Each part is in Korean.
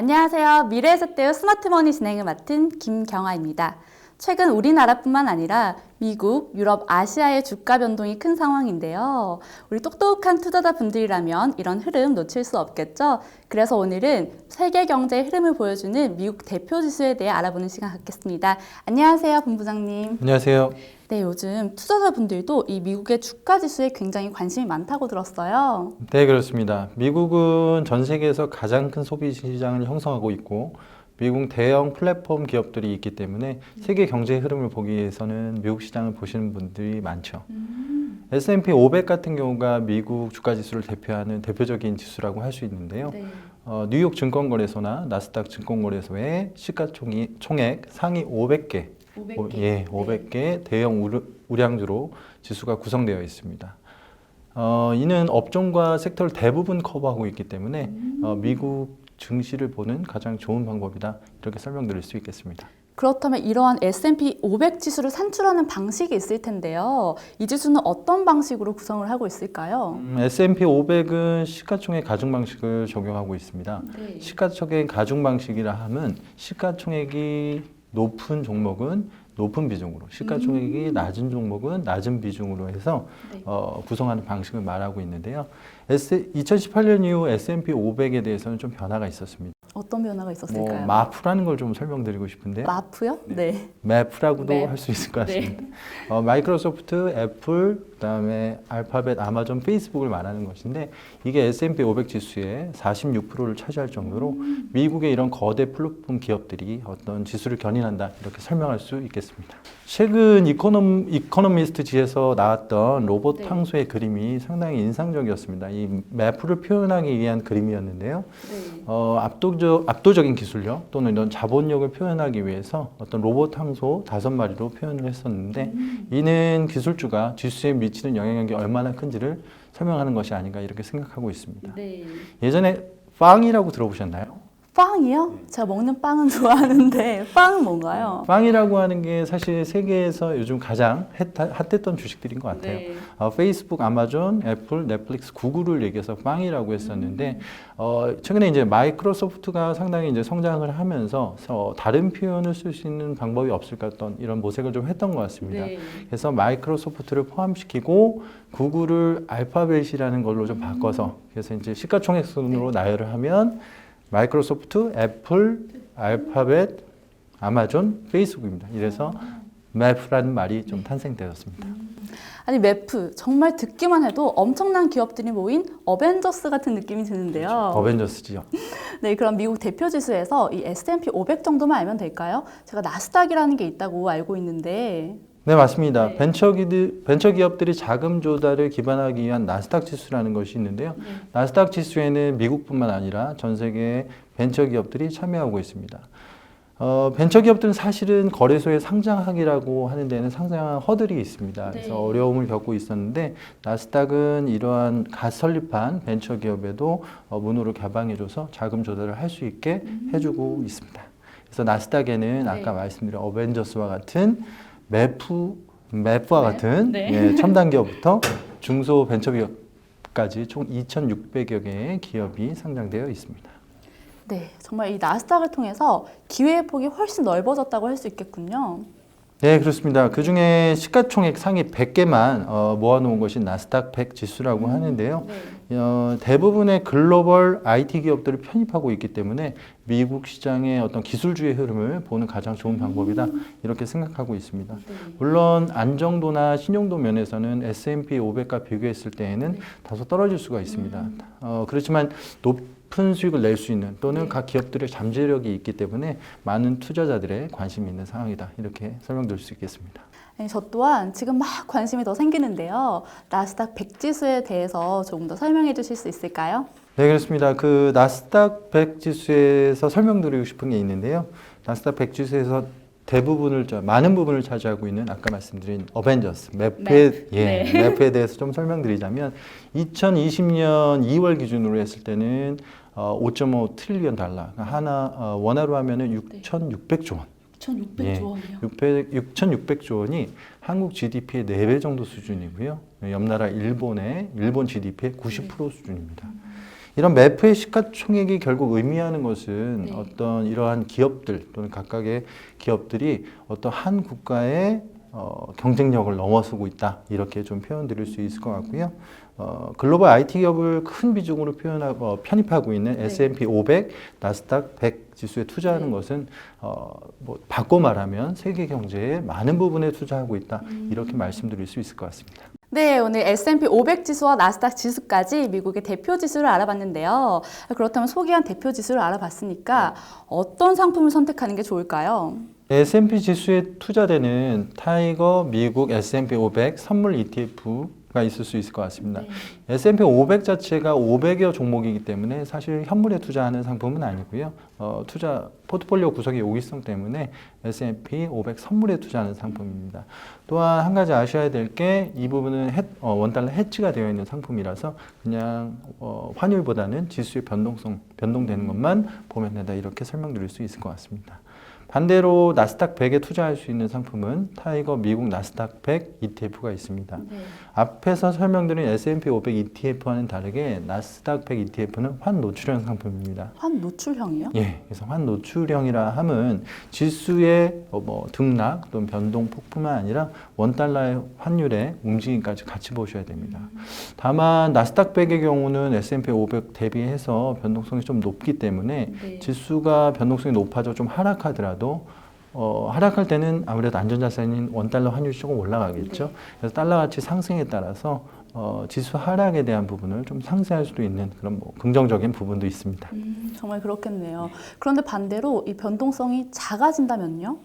안녕하세요. 미래에셋대우 스마트머니 진행을 맡은 김경아입니다. 최근 우리나라뿐만 아니라 미국, 유럽, 아시아의 주가 변동이 큰 상황인데요. 우리 똑똑한 투자자분들이라면 이런 흐름 놓칠 수 없겠죠? 그래서 오늘은 세계 경제의 흐름을 보여주는 미국 대표 지수에 대해 알아보는 시간 갖겠습니다. 안녕하세요, 본부장님. 안녕하세요. 네, 요즘 투자자분들도 이 미국의 주가 지수에 굉장히 관심이 많다고 들었어요. 네, 그렇습니다. 미국은 전 세계에서 가장 큰 소비 시장을 형성하고 있고 미국 대형 플랫폼 기업들이 있기 때문에 세계 경제 흐름을 보기 위해서는 미국 시장을 보시는 분들이 많죠. S&P 500 같은 경우가 미국 주가 지수를 대표하는 대표적인 지수라고 할 수 있는데요. 네. 뉴욕 증권거래소나 나스닥 증권거래소의 시가총액 상위 500개, 500개 대형 우량주로 지수가 구성되어 있습니다. 이는 업종과 섹터를 대부분 커버하고 있기 때문에 미국 증시를 보는 가장 좋은 방법이다, 이렇게 설명드릴 수 있겠습니다. 그렇다면 이러한 S&P 500 지수를 산출하는 방식이 있을 텐데요. 이 지수는 어떤 방식으로 구성을 하고 있을까요? S&P 500은 시가총액 가중 방식을 적용하고 있습니다. 네. 시가총액 가중 방식이라 하면 시가총액이 높은 종목은 높은 비중으로, 시가총액이 낮은 종목은 낮은 비중으로 해서 네. 구성하는 방식을 말하고 있는데요. 2018년 이후 S&P 500에 대해서는 좀 변화가 있었습니다. 어떤 변화가 있었을까요? 마프라는 걸 좀 설명드리고 싶은데, 마프요? 네. 맵프라고도 맵. 할 수 있을 것 네. 같습니다. 마이크로소프트, 애플, 그다음에 알파벳, 아마존, 페이스북을 말하는 것인데 이게 S&P 500 지수의 46%를 차지할 정도로 미국의 이런 거대 플랫폼 기업들이 어떤 지수를 견인한다, 이렇게 설명할 수 있겠습니다. 최근 이코노미스트지에서 나왔던 로봇 네. 탕소의 그림이 상당히 인상적이었습니다. 이 맵프를 표현하기 위한 그림이었는데요. 네. 압도적인 기술력 또는 이런 자본력을 표현하기 위해서 어떤 로봇 탕소 5마리로 표현을 했었는데 이는 기술주가 지수에 미치는 영향력이 얼마나 큰지를 설명하는 것이 아닌가, 이렇게 생각하고 있습니다. 네. 예전에 빵이라고 들어보셨나요? 빵이요? 제가 먹는 빵은 좋아하는데 빵은 뭔가요? 빵이라고 하는 게 사실 세계에서 요즘 가장 핫했던 주식들인 것 같아요. 네. 페이스북, 아마존, 애플, 넷플릭스, 구글을 얘기해서 빵이라고 했었는데 최근에 이제 마이크로소프트가 상당히 이제 성장을 하면서 다른 표현을 쓸 수 있는 방법이 없을까, 어떤 이런 모색을 좀 했던 것 같습니다. 네. 그래서 마이크로소프트를 포함시키고 구글을 알파벳이라는 걸로 좀 바꿔서, 그래서 이제 시가총액 순으로 나열을 하면 마이크로소프트, 애플, 알파벳, 아마존, 페이스북입니다. 이래서 맵프라는 말이 좀 탄생되었습니다. 아니, 매프 정말 듣기만 해도 엄청난 기업들이 모인 어벤져스 같은 느낌이 드는데요. 어벤져스지요. 네, 그럼 미국 대표 지수에서 이 S&P 500 정도만 알면 될까요? 제가 나스닥이라는 게 있다고 알고 있는데. 네, 맞습니다. 네. 벤처 기업들이 자금 조달을 기반하기 위한 나스닥 지수라는 것이 있는데요. 네. 나스닥 지수에는 미국뿐만 아니라 전 세계 벤처 기업들이 참여하고 있습니다. 벤처 기업들은 사실은 거래소에 상장하기라고 하는 데는 상당한 허들이 있습니다. 그래서 네. 어려움을 겪고 있었는데 나스닥은 이러한 갓 설립한 벤처 기업에도 문호를 개방해줘서 자금 조달을 할 수 있게 해주고 있습니다. 그래서 나스닥에는 아까 말씀드린 어벤져스와 같은 맵프와 같은 네. 첨단 기업부터 중소 벤처 기업까지 총 2,600여 개의 기업이 상장되어 있습니다. 네, 정말 이 나스닥을 통해서 기회의 폭이 훨씬 넓어졌다고 할 수 있겠군요. 네, 그렇습니다. 그 중에 시가총액 상위 100개만 모아놓은 것이 나스닥 100 지수라고 하는데요. 네. 대부분의 글로벌 IT 기업들을 편입하고 있기 때문에 미국 시장의 어떤 기술주의 흐름을 보는 가장 좋은 방법이다, 이렇게 생각하고 있습니다. 네. 물론 안정도나 신용도 면에서는 S&P 500과 비교했을 때에는 다소 떨어질 수가 있습니다. 그렇지만 높은 수익을 낼 수 있는 또는 네. 각 기업들의 잠재력이 있기 때문에 많은 투자자들의 관심이 있는 상황이다, 이렇게 설명드릴 수 있겠습니다. 네, 저 또한 지금 막 관심이 더 생기는데요. 나스닥 100 지수에 대해서 조금 더 설명해 주실 수 있을까요? 네, 그렇습니다. 그 나스닥 100 지수에서 설명드리고 싶은 게 있는데요. 나스닥 100 지수에서 많은 부분을 차지하고 있는 아까 말씀드린 어벤져스, 맵프에 대해서 좀 설명드리자면 2020년 2월 기준으로 했을 때는 5.5 트릴리언 달러, 원화로 하면은 6,600조 원. 6,600조 원이요. 6,600조 원이 한국 GDP의 4배 정도 수준이고요. 옆나라 일본 GDP의 90% 수준입니다. 이런 매프의 시가총액이 결국 의미하는 것은 네. 어떤 이러한 기업들 또는 각각의 기업들이 어떤 한 국가의 경쟁력을 넘어서고 있다. 이렇게 좀 표현드릴 수 있을 것 같고요. 글로벌 IT 기업을 큰 비중으로 편입하고 있는 네. S&P 500, 나스닥 100 지수에 투자하는 네. 것은 뭐 바꿔 말하면 세계 경제의 많은 부분에 투자하고 있다. 이렇게 말씀드릴 수 있을 것 같습니다. 네, 오늘 S&P 500 지수와 나스닥 지수까지 미국의 대표 지수를 알아봤는데요. 그렇다면 소개한 대표 지수를 알아봤으니까 어떤 상품을 선택하는 게 좋을까요? S&P 지수에 투자되는 타이거 미국 S&P 500 선물 ETF가 있을 수 있을 것 같습니다. S&P 500 자체가 500여 종목이기 때문에 사실 현물에 투자하는 상품은 아니고요. 투자 포트폴리오 구성의 요기성 때문에 S&P 500 선물에 투자하는 상품입니다. 또한 한 가지 아셔야 될 게 이 부분은 원달러 해지가 되어 있는 상품이라서 그냥 환율보다는 지수의 변동되는 것만 보면 된다. 이렇게 설명드릴 수 있을 것 같습니다. 반대로 나스닥 100에 투자할 수 있는 상품은 타이거 미국 나스닥 100 ETF가 있습니다. 앞에서 설명드린 S&P 500 ETF와는 다르게 나스닥 100 ETF는 환노출형 상품입니다. 환노출형이요? 예, 그래서 환노출형이라 함은 지수의 등락 또는 변동 폭뿐만 아니라 원달러의 환율의 움직임까지 같이 보셔야 됩니다. 다만 나스닥 100의 경우는 S&P 500 대비해서 변동성이 좀 높기 때문에 네. 지수가 변동성이 높아져 좀 하락하더라도 하락할 때는 아무래도 안전자산인 원달러 환율이 조금 올라가겠죠. 네. 그래서 달러 가치 상승에 따라서 지수 하락에 대한 부분을 좀 상쇄할 수도 있는 그런 긍정적인 부분도 있습니다. 정말 그렇겠네요. 그런데 반대로 이 변동성이 작아진다면요?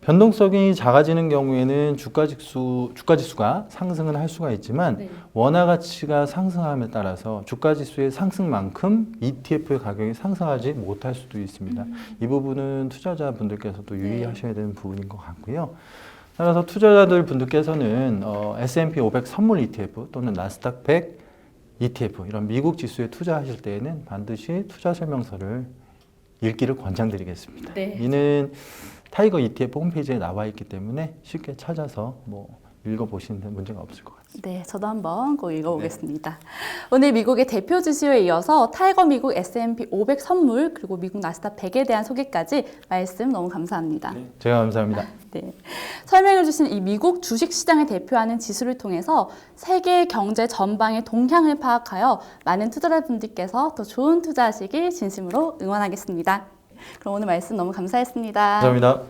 변동성이 작아지는 경우에는 주가지수가 상승을 할 수가 있지만 네. 원화 가치가 상승함에 따라서 주가지수의 상승만큼 ETF의 가격이 상승하지 못할 수도 있습니다. 이 부분은 투자자분들께서도 유의하셔야 되는 부분인 것 같고요. 따라서 투자자들 분들께서는 S&P 500 선물 ETF 또는 나스닥 100 ETF 이런 미국 지수에 투자하실 때에는 반드시 투자 설명서를 읽기를 권장드리겠습니다. 네. 이는 타이거 ETF 홈페이지에 나와 있기 때문에 쉽게 찾아서 읽어보시는 데 문제가 없을 것 같습니다. 네, 저도 한번 꼭 읽어보겠습니다. 오늘 미국의 대표 지수에 이어서 타이거 미국 S&P 500 선물 그리고 미국 나스닥 100에 대한 소개까지 말씀 너무 감사합니다. 제가 감사합니다. 네. 설명해주신 이 미국 주식시장을 대표하는 지수를 통해서 세계 경제 전방의 동향을 파악하여 많은 투자자분들께서 더 좋은 투자하시길 진심으로 응원하겠습니다. 그럼 오늘 말씀 너무 감사했습니다. 감사합니다.